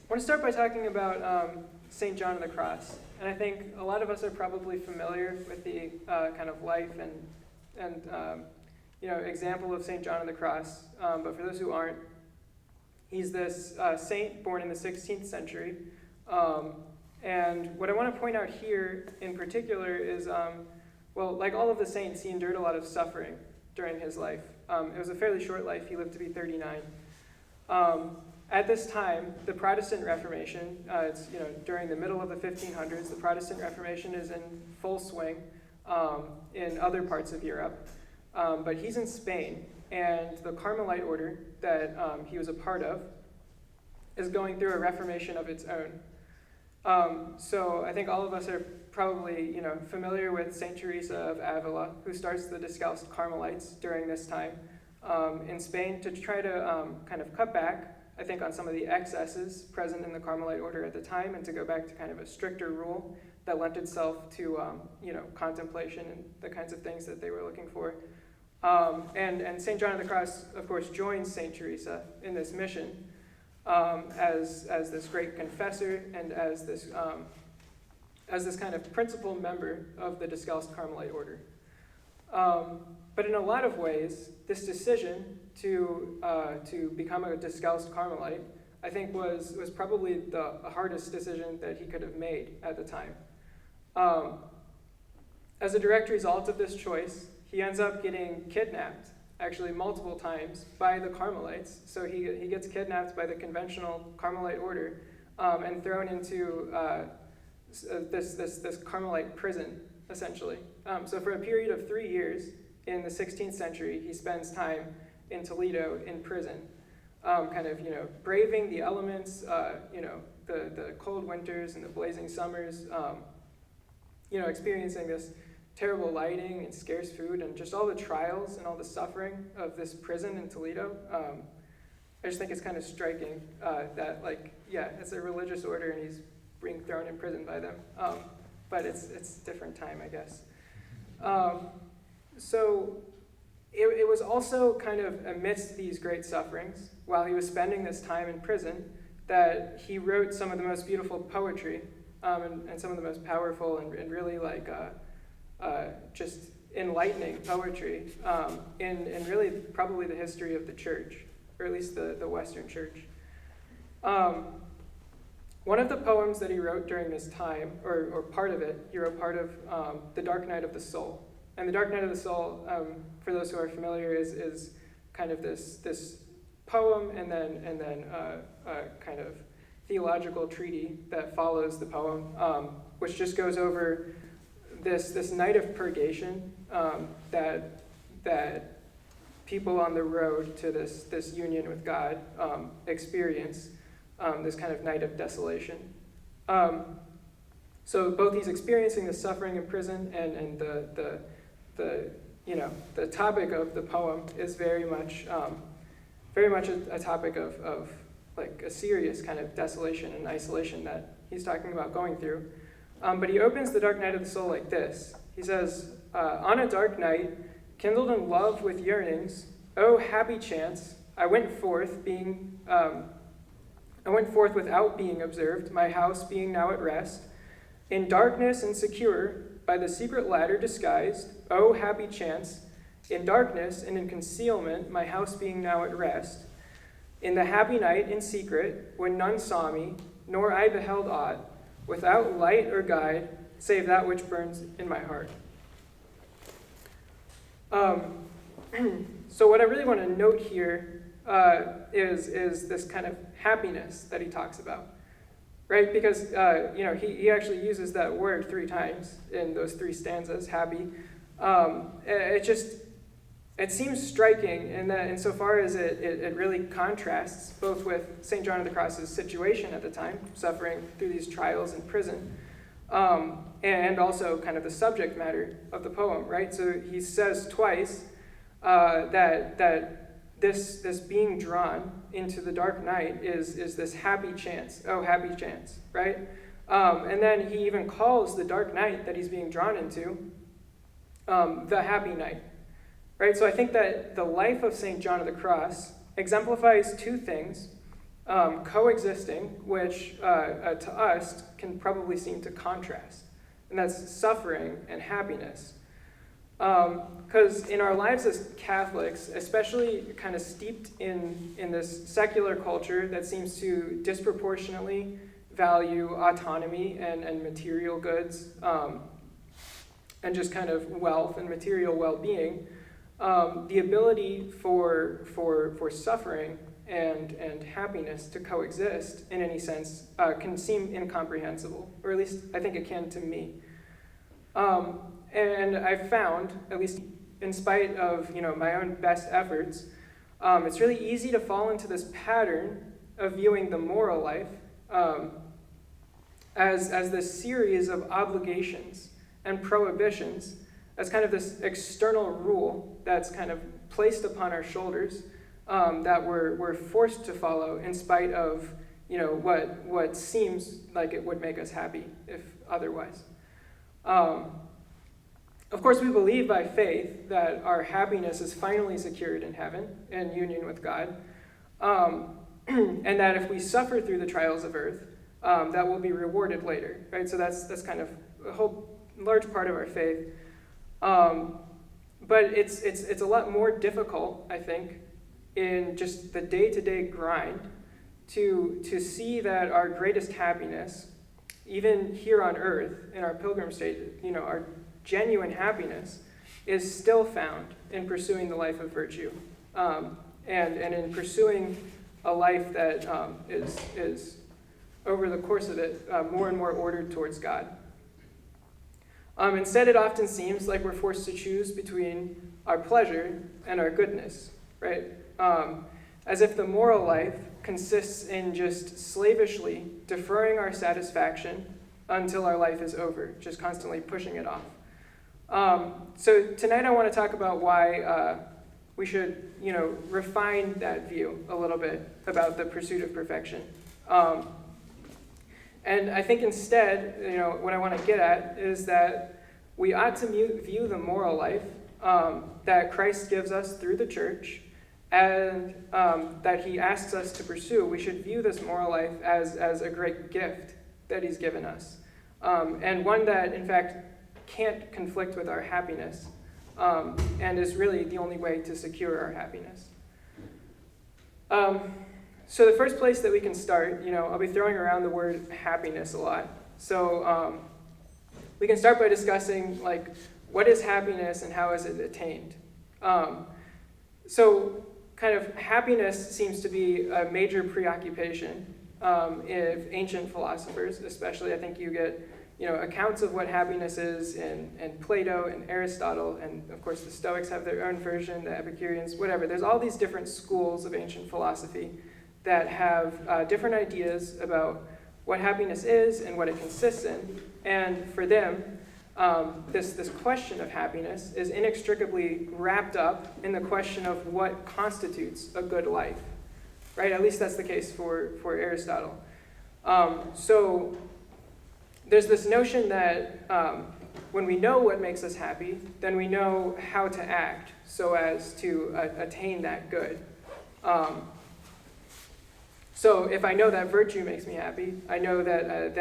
want to start by talking about St. John of the Cross. And I think a lot of us are probably familiar with the kind of life and example of St. John of the Cross. But for those who aren't, he's this saint born in the 16th century. And what I want to point out here in particular is, like all of the saints, he endured a lot of suffering during his life. It was a fairly short life. He lived to be 39. At this time, the Protestant Reformation, it's during the middle of the 1500s, the Protestant Reformation is in full swing in other parts of Europe. But he's in Spain, and the Carmelite order that he was a part of is going through a reformation of its own. So I think all of us are probably familiar with Saint Teresa of Avila, who starts the Discalced Carmelites during this time in Spain to try to kind of cut back, I think, on some of the excesses present in the Carmelite order at the time, and to go back to kind of a stricter rule that lent itself to contemplation and the kinds of things that they were looking for. And St. John of the Cross, of course, joins St. Teresa in this mission as this great confessor and as this kind of principal member of the Discalced Carmelite order. But in a lot of ways, this decision to become a Discalced Carmelite, I think, was probably the hardest decision that he could have made at the time. As a direct result of this choice, he ends up getting kidnapped, actually multiple times, by the Carmelites. So he gets kidnapped by the conventional Carmelite order and thrown into this Carmelite prison, essentially. So for a period of 3 years in the 16th century, he spends time in Toledo in prison, braving the elements, the cold winters and the blazing summers, experiencing this terrible lighting and scarce food and just all the trials and all the suffering of this prison in Toledo. I just think it's kind of striking that, it's a religious order and he's being thrown in prison by them. But it's a different time, I guess. So it was also kind of amidst these great sufferings, while he was spending this time in prison, that he wrote some of the most beautiful poetry and some of the most powerful and really just enlightening poetry in really probably the history of the church, or at least the Western church. One of the poems that he wrote during this time, or part of it, he wrote part of The Dark Night of the Soul. And The Dark Night of the Soul, for those who are familiar, is kind of this poem and then a kind of theological treatise that follows the poem, which just goes over this night of purgation that people on the road to this union with God experience, this kind of night of desolation. So both he's experiencing the suffering in prison and the topic of the poem is very much a topic of like a serious kind of desolation and isolation that he's talking about going through. But he opens The Dark Night of the Soul like this. He says, on a dark night, kindled in love with yearnings, oh happy chance, I went forth without being observed, my house being now at rest. In darkness and secure, by the secret ladder disguised, oh happy chance, in darkness and in concealment, my house being now at rest. In the happy night in secret, when none saw me, nor I beheld aught, without light or guide, save that which burns in my heart. So what I really want to note here is this kind of happiness that he talks about, right? Because he actually uses that word 3 times in those 3 stanzas, happy. It seems striking in that insofar as it really contrasts both with St. John of the Cross's situation at the time, suffering through these trials in prison, and also kind of the subject matter of the poem, right? So he says twice that this being drawn into the dark night is this happy chance, oh happy chance, right? And then he even calls the dark night that he's being drawn into the happy night. Right, so I think that the life of St. John of the Cross exemplifies 2 things. coexisting, which to us can probably seem to contrast, and that's suffering and happiness. Because in our lives as Catholics, especially kind of steeped in this secular culture that seems to disproportionately value autonomy and material goods, and just kind of wealth and material well-being, the ability for suffering and happiness to coexist in any sense can seem incomprehensible, or at least I think it can to me. And I've found, at least in spite of my own best efforts, it's really easy to fall into this pattern of viewing the moral life as this series of obligations and prohibitions, as kind of this external rule that's kind of placed upon our shoulders, that we're forced to follow in spite of what seems like it would make us happy if otherwise. Of course, we believe by faith that our happiness is finally secured in heaven, in union with God, and that if we suffer through the trials of earth, that will be rewarded later, right? So that's kind of a whole large part of our faith. But it's a lot more difficult, I think, in just the day-to-day grind to see that our greatest happiness, even here on earth, in our pilgrim state, our genuine happiness is still found in pursuing the life of virtue, and in pursuing a life that is over the course of it more and more ordered towards God. Instead, it often seems like we're forced to choose between our pleasure and our goodness, right? As if the moral life consists in just slavishly deferring our satisfaction until our life is over, just constantly pushing it off. So tonight I want to talk about why we should, refine that view a little bit about the pursuit of perfection. And I think instead, what I want to get at is that we ought to view the moral life that Christ gives us through the church and that he asks us to pursue. We should view this moral life as a great gift that he's given us, and one that, in fact, can't conflict with our happiness, and is really the only way to secure our happiness. So the first place that we can start, I'll be throwing around the word happiness a lot. So we can start by discussing, what is happiness and how is it attained? So kind of happiness seems to be a major preoccupation of ancient philosophers, especially. I think you get accounts of what happiness is in Plato and Aristotle, and of course the Stoics have their own version, the Epicureans, whatever. There's all these different schools of ancient philosophy that have different ideas about what happiness is and what it consists in. And for them, this question of happiness is inextricably wrapped up in the question of what constitutes a good life, right? At least that's the case for Aristotle. So there's this notion that when we know what makes us happy, then we know how to act so as to attain that good. So if I know that virtue makes me happy, I know that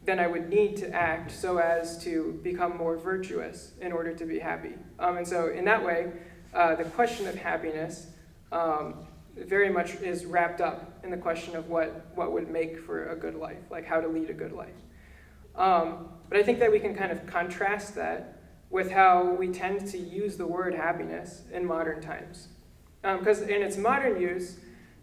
then I would need to act so as to become more virtuous in order to be happy. And so in that way, the question of happiness very much is wrapped up in the question of what would make for a good life, like how to lead a good life. But I think that we can kind of contrast that with how we tend to use the word happiness in modern times. Because in its modern use,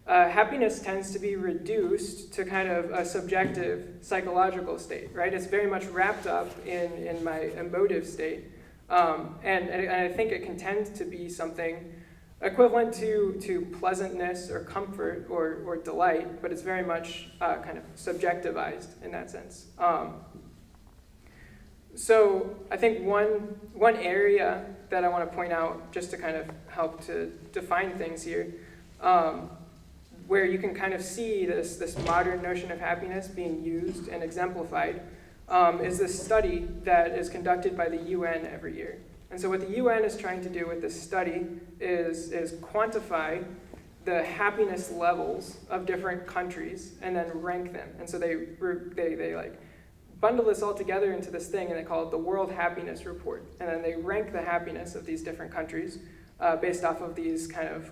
happiness tends to be reduced to kind of a subjective psychological state, right? It's very much wrapped up in my emotive state. And I think it can tend to be something equivalent to pleasantness or comfort or delight, but it's very much kind of subjectivized in that sense. So I think one area that I want to point out, just to kind of help to define things here, where you can kind of see this modern notion of happiness being used and exemplified, is this study that is conducted by the UN every year. And so what the UN is trying to do with this study is quantify the happiness levels of different countries and then rank them. And so they like bundle this all together into this thing, and they call it the World Happiness Report. And then they rank the happiness of these different countries based off of these kind of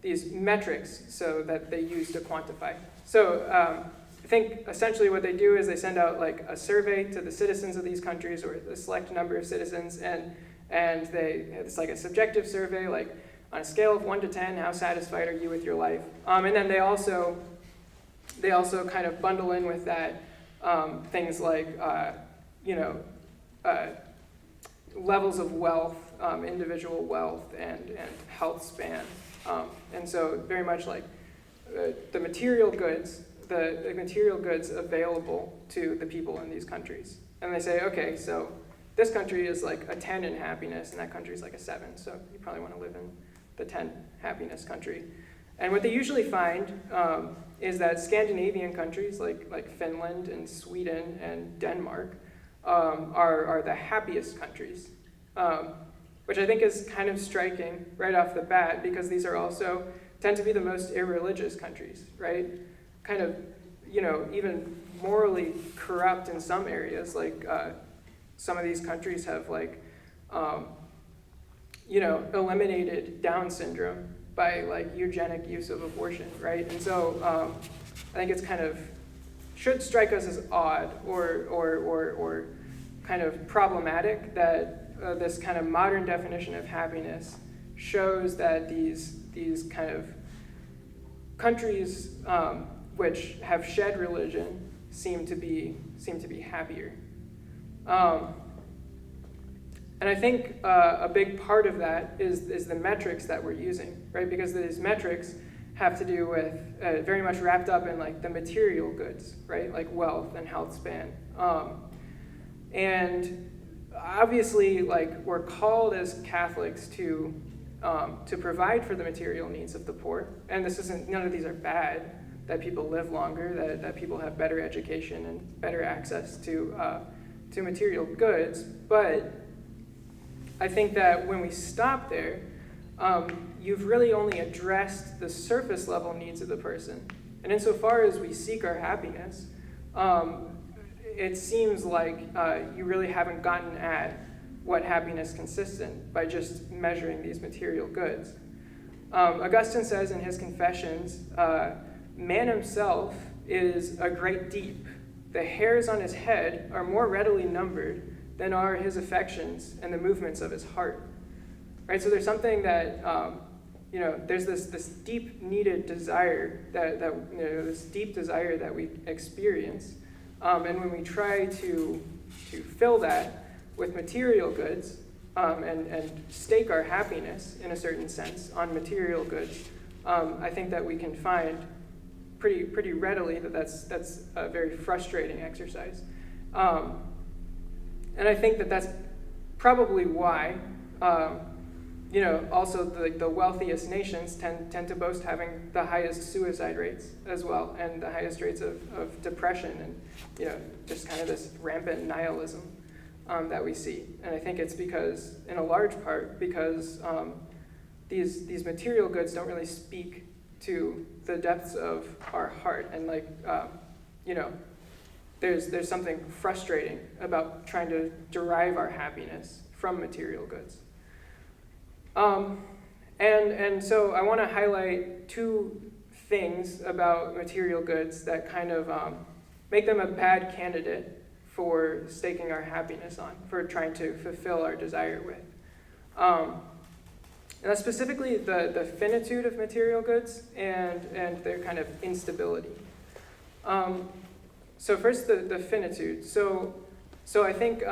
these metrics so that they use to quantify. So I think essentially what they do is they send out like a survey to the citizens of these countries, or a select number of citizens, and it's like a subjective survey, like on a scale of 1 to 10, how satisfied are you with your life? And then they also kind of bundle in with that things like levels of wealth, individual wealth, and health span. And so very much like the material goods available to the people in these countries. And they say, okay, so this country is like a 10 in happiness, and that country is like a 7. So you probably want to live in the 10 happiness country. And what they usually find is that Scandinavian countries like Finland and Sweden and Denmark are the happiest countries, which I think is kind of striking right off the bat, because these are also tend to be the most irreligious countries, right? Kind of, even morally corrupt in some areas. Like some of these countries have eliminated Down syndrome by like eugenic use of abortion, right? And so I think it's kind of should strike us as odd or kind of problematic that this kind of modern definition of happiness shows that these kind of countries which have shed religion seem to be happier. And I think a big part of that is the metrics that we're using, right? Because these metrics have to do with very much wrapped up in like the material goods, right? Like wealth and health span. And obviously, like we're called as Catholics to provide for the material needs of the poor. And none of these are bad, that people live longer, that people have better education and better access to material goods. But I think that when we stop there, you've really only addressed the surface level needs of the person. And insofar as we seek our happiness, it seems like you really haven't gotten at what happiness consists in by just measuring these material goods. Augustine says in his Confessions, man himself is a great deep. The hairs on his head are more readily numbered than are his affections and the movements of his heart. Right? So there's something that, there's this deep needed desire this deep desire that we experience. And when we try to fill that with material goods and stake our happiness, in a certain sense, on material goods, I think that we can find pretty readily that that's a very frustrating exercise. And I think that that's probably why, also the wealthiest nations tend to boast having the highest suicide rates as well, and the highest rates of depression, and just kind of this rampant nihilism that we see. And I think it's because, in a large part, because these material goods don't really speak to the depths of our heart, and there's something frustrating about trying to derive our happiness from material goods. And so I want to highlight two things about material goods that kind of make them a bad candidate for staking our happiness on, for trying to fulfill our desire with. And that's specifically the finitude of material goods and their kind of instability. So first, the finitude. So I think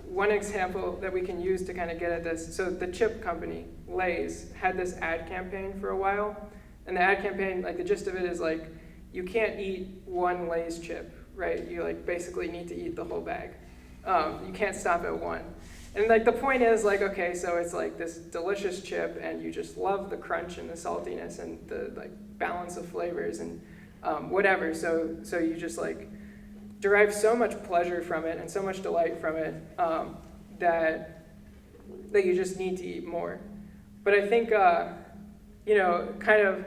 one example that we can use to kind of get at this, so the chip company, Lay's, had this ad campaign for a while. And the ad campaign, the gist of it is you can't eat one Lay's chip, right? You basically need to eat the whole bag. You can't stop at one. And the point is okay, so it's this delicious chip, and you just love the crunch and the saltiness and the balance of flavors and whatever. So you just derive so much pleasure from it and so much delight from it that you just need to eat more. But I think kind of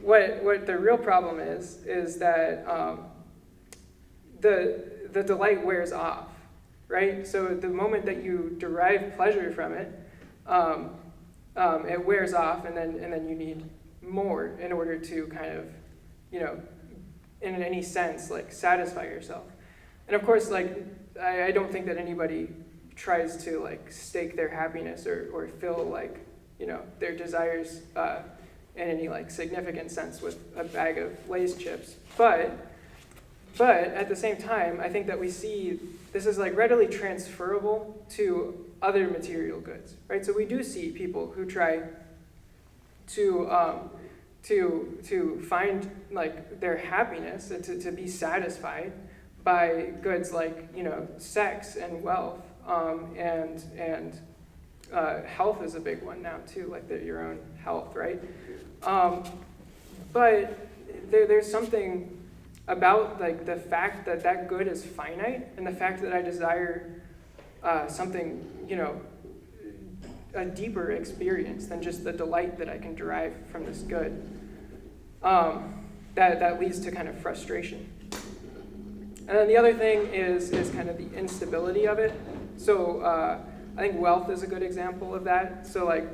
what the real problem is that the delight wears off, right? So the moment that you derive pleasure from it, it wears off, and then you need more in order to kind of, in any sense, like satisfy yourself. And of course, like I don't think that anybody tries to like stake their happiness or fill like their desires in any like significant sense with a bag of Lay's chips, but at the same time, I think that we see this is like readily transferable to other material goods, right? So we do see people who try to find like their happiness, to be satisfied by goods like sex and wealth, and health is a big one now too, like your own health, right? But there's something about like the fact that good is finite, and the fact that I desire something, a deeper experience than just the delight that I can derive from this good, that leads to kind of frustration. And then the other thing is kind of the instability of it. So I think wealth is a good example of that. So like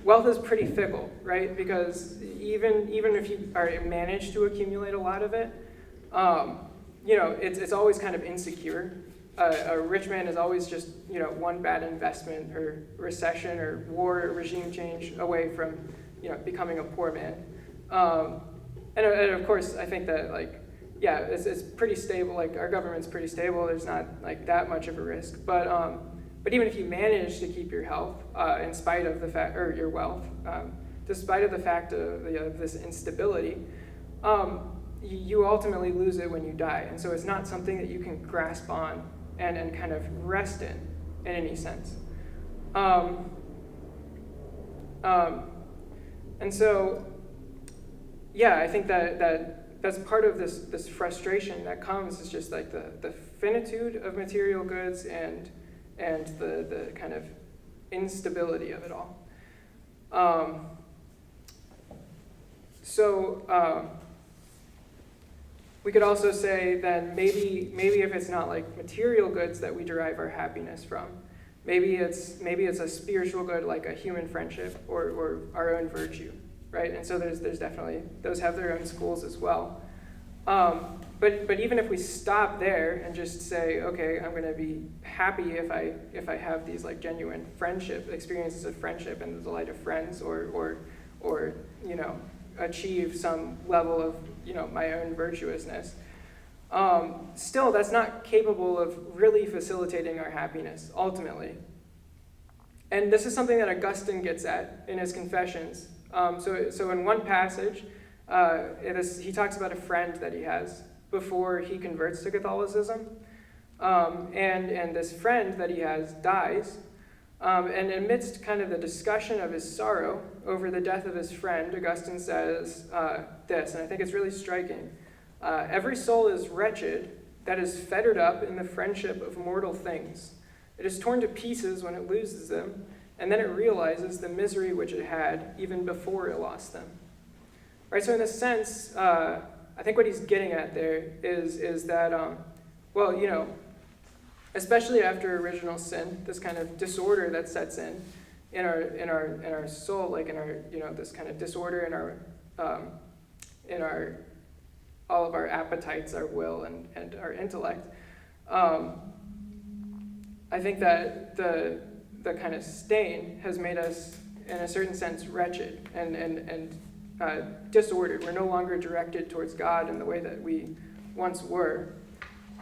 wealth is pretty fickle, right? Because even if you manage to accumulate a lot of it, it's always kind of insecure. A rich man is always just one bad investment or recession or war or regime change away from becoming a poor man. And of course, I think that it's pretty stable. Like our government's pretty stable. There's not like that much of a risk. But even if you manage to keep your health, in spite of the fact, or your wealth, despite of the fact of this instability, you ultimately lose it when you die. And so it's not something that you can grasp on and kind of rest in any sense. And so, I think that's part of this frustration that comes, is just like the finitude of material goods and the kind of instability of it all. We could also say that maybe if it's not like material goods that we derive our happiness from, maybe it's a spiritual good like a human friendship or our own virtue, right? And so there's definitely, those have their own schools as well. But even if we stop there and just say, okay, I'm going to be happy if I have these like genuine experiences of friendship and the delight of friends, or achieve some level of my own virtuousness, still that's not capable of really facilitating our happiness ultimately. And this is something that Augustine gets at in his Confessions. So in one passage, he talks about a friend that he has before he converts to Catholicism, and this friend that he has dies. And amidst kind of the discussion of his sorrow over the death of his friend, Augustine says this, and I think it's really striking. Every soul is wretched that is fettered up in the friendship of mortal things. It is torn to pieces when it loses them, and then it realizes the misery which it had even before it lost them. Right, so in a sense, I think what he's getting at there is that, especially after original sin, this kind of disorder that sets in our soul, like in our this kind of disorder in our all of our appetites, our will, and our intellect. I think that the kind of stain has made us, in a certain sense, wretched and disordered. We're no longer directed towards God in the way that we once were.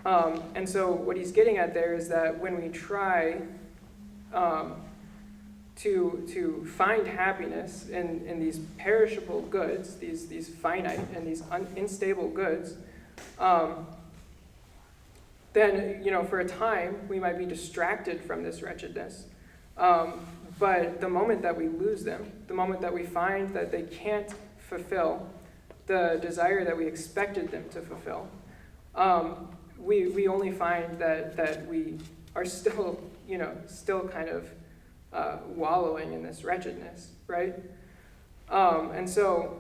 And so what he's getting at there is that when we try to find happiness in these perishable goods, these finite and these unstable goods, then for a time we might be distracted from this wretchedness. But the moment that we lose them, the moment that we find that they can't fulfill the desire that we expected them to fulfill, we only find that we are still kind of wallowing in this wretchedness, right? And so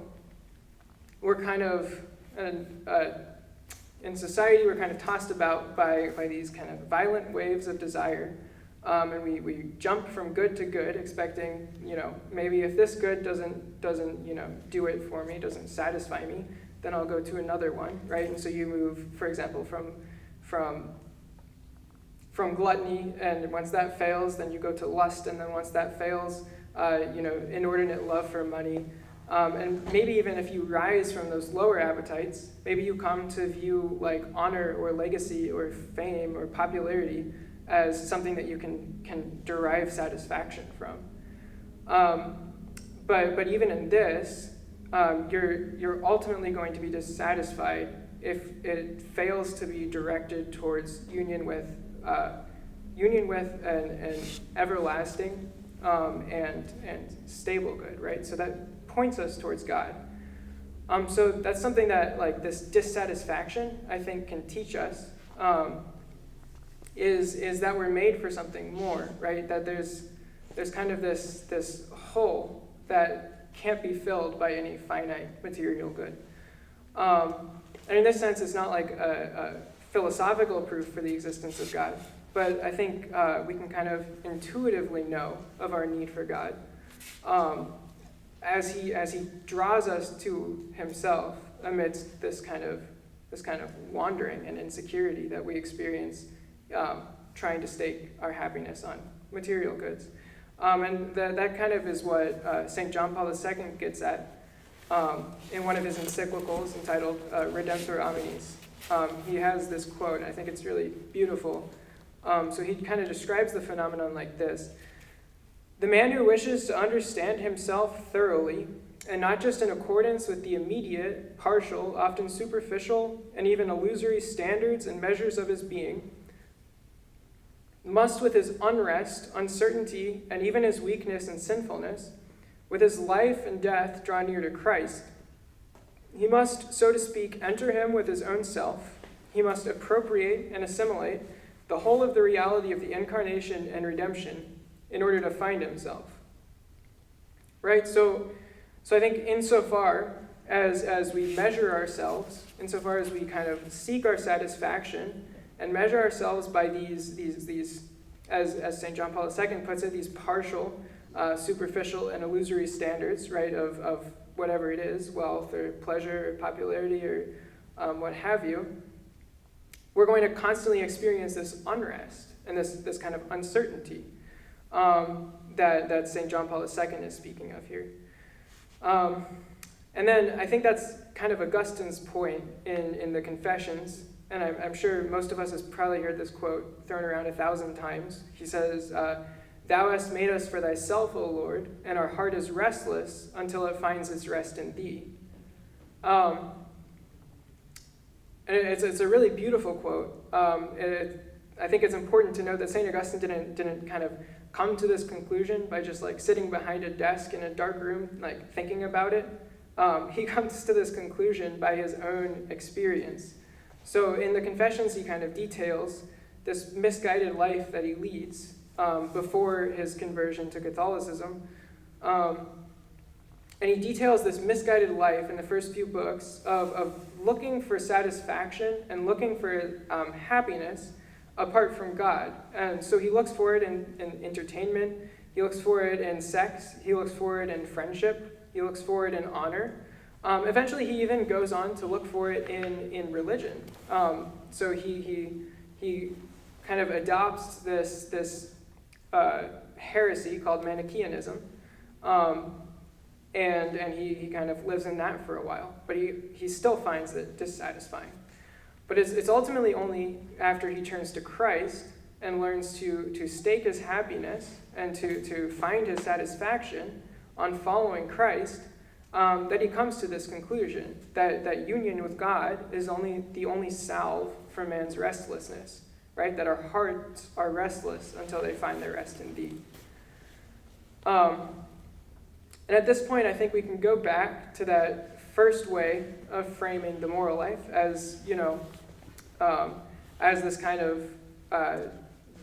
we're kind of, in society, we're kind of tossed about by these kind of violent waves of desire. And we jump from good to good, expecting, maybe if this good doesn't do it for me, doesn't satisfy me, then I'll go to another one, right? And so you move, for example, from gluttony, and once that fails, then you go to lust, and then once that fails, inordinate love for money. And maybe even if you rise from those lower appetites, maybe you come to view like honor or legacy or fame or popularity as something that you can derive satisfaction from. But even in this, you're ultimately going to be dissatisfied if it fails to be directed towards union with an everlasting and stable good, right? So that points us towards God. So that's something that like this dissatisfaction, I think, can teach us. Is that we're made for something more, right? That there's kind of this hole that can't be filled by any finite material good. And in this sense, it's not like a philosophical proof for the existence of God, but I think we can kind of intuitively know of our need for God as he draws us to himself amidst this kind of wandering and insecurity that we experience trying to stake our happiness on material goods. And that kind of is what St. John Paul II gets at in one of his encyclicals entitled Redemptor Amidst. He has this quote, and I think it's really beautiful. So he kind of describes the phenomenon like this: the man who wishes to understand himself thoroughly, and not just in accordance with the immediate, partial, often superficial, and even illusory standards and measures of his being, must with his unrest, uncertainty, and even his weakness and sinfulness, with his life and death draw near to Christ. He must, so to speak, enter him with his own self. He must appropriate and assimilate the whole of the reality of the incarnation and redemption in order to find himself. Right? So I think insofar as we measure ourselves, insofar as we kind of seek our satisfaction and measure ourselves by these as St. John Paul II puts it, these partial, superficial, and illusory standards, right, of whatever it is, wealth or pleasure or popularity or what have you, we're going to constantly experience this unrest and this kind of uncertainty that St. John Paul II is speaking of here. And then I think that's kind of Augustine's point in the Confessions, and I'm sure most of us has probably heard this quote thrown around 1,000 times. He says, "Thou hast made us for thyself, O Lord, and our heart is restless until it finds its rest in thee." And it's a really beautiful quote. I think it's important to note that St. Augustine didn't kind of come to this conclusion by just like sitting behind a desk in a dark room, like thinking about it. He comes to this conclusion by his own experience. So in the Confessions, he kind of details this misguided life that he leads before his conversion to Catholicism. And he details this misguided life in the first few books of looking for satisfaction and looking for happiness apart from God. And so he looks for it in entertainment, he looks for it in sex, he looks for it in friendship, he looks for it in honor. Eventually he even goes on to look for it in religion. So he kind of adopts this heresy called Manichaeanism, and he kind of lives in that for a while, but he still finds it dissatisfying. But it's ultimately only after he turns to Christ and learns to stake his happiness and to find his satisfaction on following Christ that he comes to this conclusion that union with God is the only salve for man's restlessness, right? That our hearts are restless until they find their rest in thee. And at this point, I think we can go back to that first way of framing the moral life as, as this kind of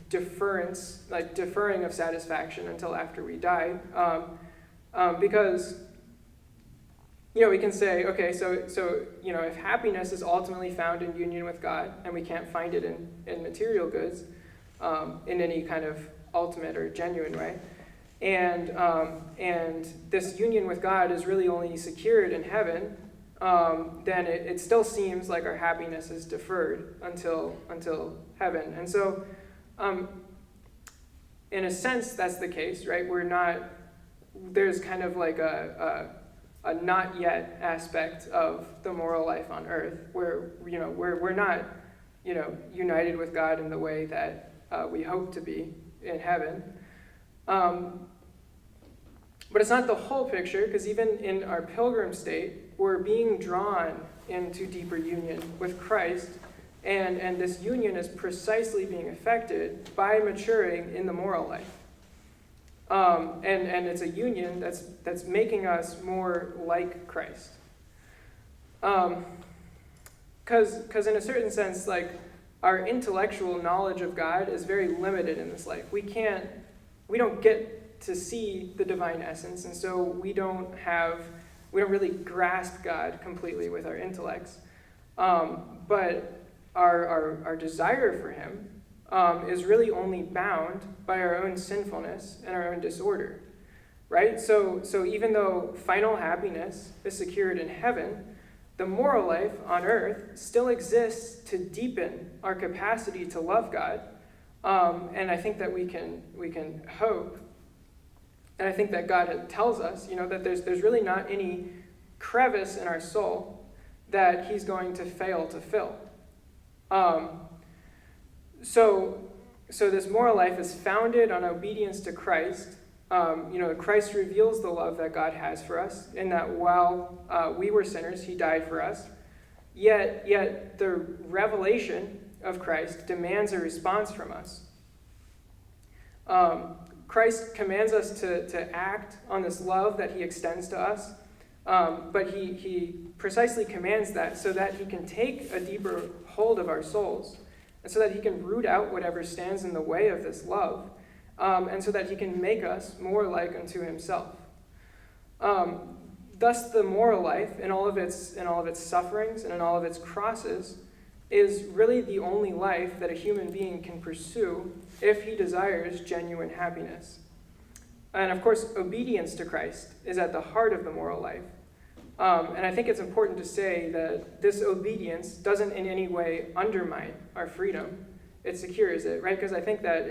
deferring of satisfaction until after we die. Because we can say, okay, so if happiness is ultimately found in union with God, and we can't find it in material goods in any kind of ultimate or genuine way, and this union with God is really only secured in heaven, then it still seems like our happiness is deferred until heaven. And so, in a sense, that's the case, right? There's kind of like a not yet aspect of the moral life on earth, where we're not united with God in the way that we hope to be in heaven. But it's not the whole picture, because even in our pilgrim state, we're being drawn into deeper union with Christ, and this union is precisely being affected by maturing in the moral life. And it's a union that's making us more like Christ. Because in a certain sense, like, our intellectual knowledge of God is very limited in this life. We don't get to see the divine essence, and so we don't really grasp God completely with our intellects. But our desire for him is really only bound by our own sinfulness and our own disorder, right? So even though final happiness is secured in heaven, the moral life on earth still exists to deepen our capacity to love God, and I think that we can hope, and I think that God tells us, that there's really not any crevice in our soul that he's going to fail to fill. So this moral life is founded on obedience to Christ. Christ reveals the love that God has for us, in that while we were sinners, he died for us. Yet the revelation of Christ demands a response from us. Christ commands us to act on this love that he extends to us, but he precisely commands that so that he can take a deeper hold of our souls, and so that he can root out whatever stands in the way of this love, and so that he can make us more like unto himself. Thus, the moral life, in all of its sufferings and in all of its crosses, is really the only life that a human being can pursue if he desires genuine happiness. And of course, obedience to Christ is at the heart of the moral life. And I think it's important to say that this obedience doesn't in any way undermine our freedom. It secures it, right? Because I think that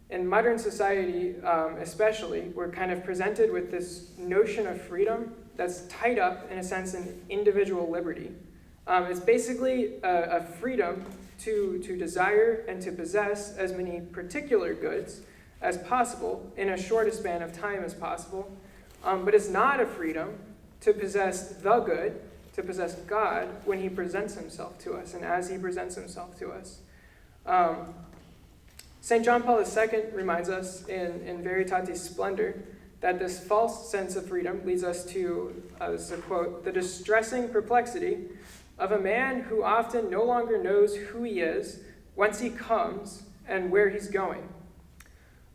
in modern society, especially, we're kind of presented with this notion of freedom that's tied up, in a sense, in individual liberty. It's basically a freedom to desire and to possess as many particular goods as possible in as short a span of time as possible. But it's not a freedom to possess the good, to possess God when he presents himself to us and as he presents himself to us. St. John Paul II reminds us in Veritatis Splendor that this false sense of freedom leads us to, this is a quote, the distressing perplexity of a man who often no longer knows who he is, whence he comes, and where he's going.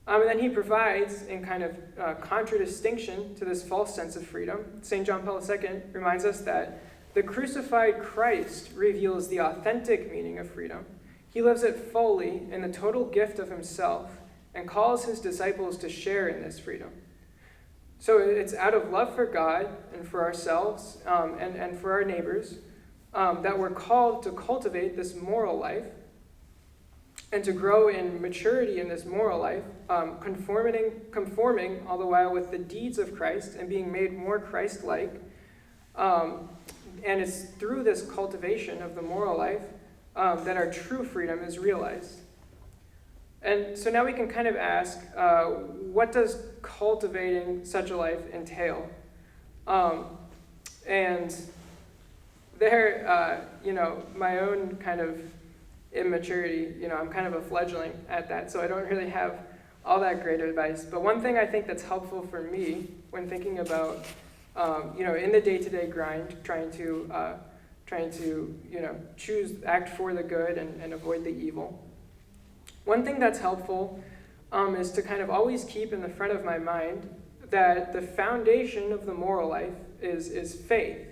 And then he provides, in kind of contradistinction to this false sense of freedom, St. John Paul II reminds us that the crucified Christ reveals the authentic meaning of freedom. He lives it fully in the total gift of himself and calls his disciples to share in this freedom. So it's out of love for God and for ourselves and for our neighbors that we're called to cultivate this moral life and to grow in maturity in this moral life, conforming all the while with the deeds of Christ and being made more Christ-like. And it's through this cultivation of the moral life that our true freedom is realized. And so now we can kind of ask, what does cultivating such a life entail? And there, my own kind of immaturity, I'm kind of a fledgling at that, so I don't really have all that great advice. But one thing I think that's helpful for me when thinking about, in the day-to-day grind, trying to act for the good and avoid the evil. One thing that's helpful is to kind of always keep in the front of my mind that the foundation of the moral life is faith.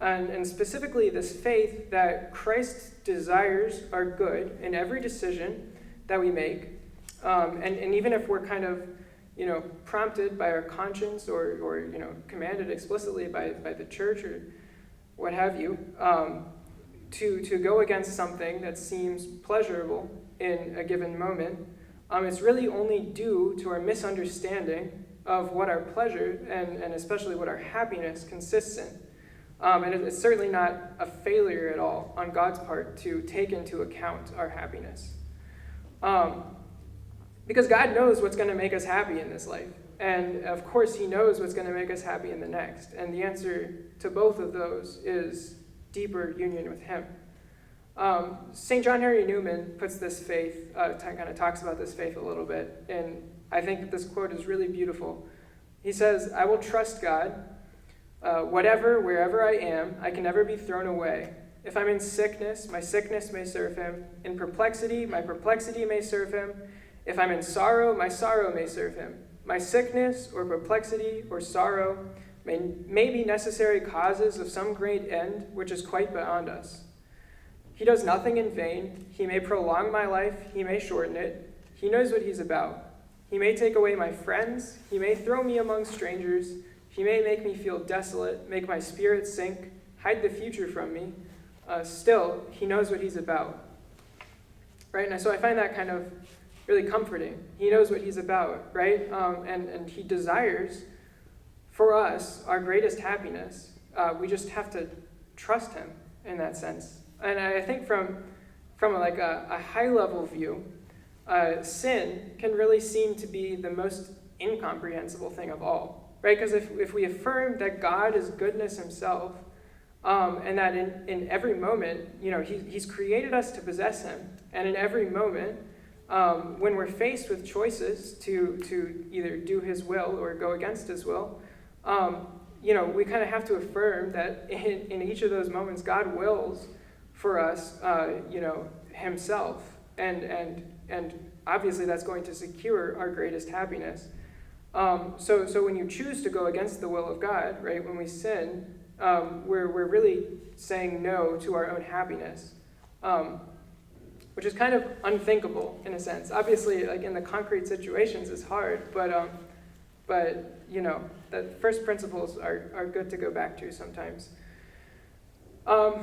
And specifically this faith that Christ's desires are good in every decision that we make. And even if we're kind of, prompted by our conscience or commanded explicitly by the church or what have you, to go against something that seems pleasurable in a given moment, it's really only due to our misunderstanding of what our pleasure and especially what our happiness consists in. And it's certainly not a failure at all on God's part to take into account our happiness. Because God knows what's going to make us happy in this life. And of course, he knows what's going to make us happy in the next. And the answer to both of those is deeper union with him. St. John Henry Newman puts this faith, kind of talks about this faith a little bit. And I think that this quote is really beautiful. He says, "I will trust God. Whatever, wherever I am, I can never be thrown away. If I'm in sickness, my sickness may serve him. In perplexity, my perplexity may serve him. If I'm in sorrow, my sorrow may serve him. My sickness or perplexity or sorrow may be necessary causes of some great end which is quite beyond us. He does nothing in vain. He may prolong my life. He may shorten it. He knows what he's about. He may take away my friends. He may throw me among strangers. He may make me feel desolate, make my spirit sink, hide the future from me. Still, he knows what he's about." Right? And so I find that kind of really comforting. He knows what he's about, right? And he desires for us our greatest happiness. We just have to trust him in that sense. And I think from like a high-level view, sin can really seem to be the most incomprehensible thing of all, right? Because if we affirm that God is goodness himself, and that in every moment, he's created us to possess him, and in every moment, when we're faced with choices to either do his will or go against his will, we kind of have to affirm that in each of those moments, God wills for us, himself, and obviously that's going to secure our greatest happiness. So when you choose to go against the will of God, right, when we sin, we're really saying no to our own happiness. Which is kind of unthinkable in a sense. Obviously, like in the concrete situations, it's hard, but the first principles are good to go back to sometimes. So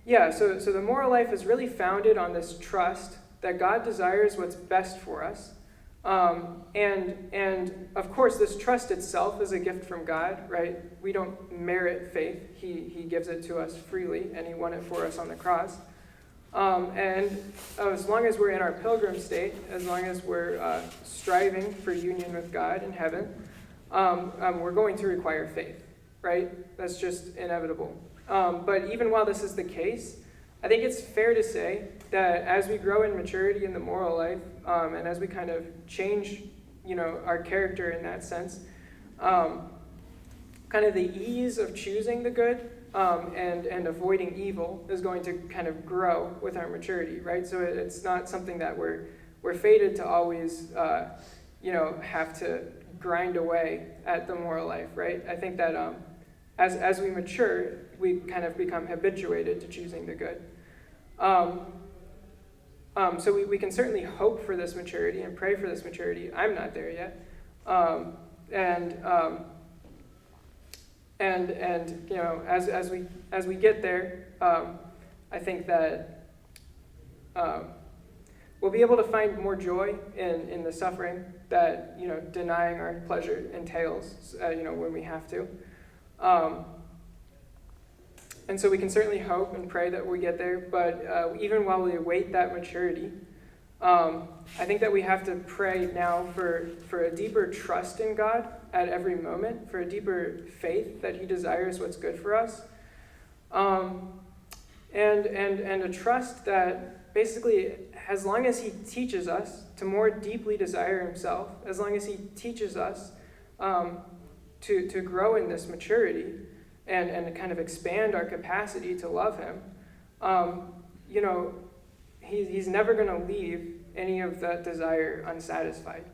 the moral life is really founded on this trust that God desires what's best for us, and of course, this trust itself is a gift from God, right? We don't merit faith; He gives it to us freely, and He won it for us on the cross. And as long as we're in our pilgrim state, as long as we're striving for union with God in heaven, we're going to require faith, right? That's just inevitable. But even while this is the case, I think it's fair to say that as we grow in maturity in the moral life, and as we kind of change, our character in that sense, kind of the ease of choosing the good and avoiding evil is going to kind of grow with our maturity, right? So it's not something that we're fated to always, have to grind away at the moral life, right? I think that as we mature, we kind of become habituated to choosing the good. So we can certainly hope for this maturity and pray for this maturity. I'm not there yet. As we get there, I think that we'll be able to find more joy in the suffering that denying our pleasure entails. When we have to, and so we can certainly hope and pray that we get there. But even while we await that maturity, I think that we have to pray now for a deeper trust in God at every moment, for a deeper faith that He desires what's good for us, and a trust that basically, as long as He teaches us to more deeply desire Himself, as long as He teaches us to grow in this maturity and to kind of expand our capacity to love Him, He's never going to leave any of that desire unsatisfied.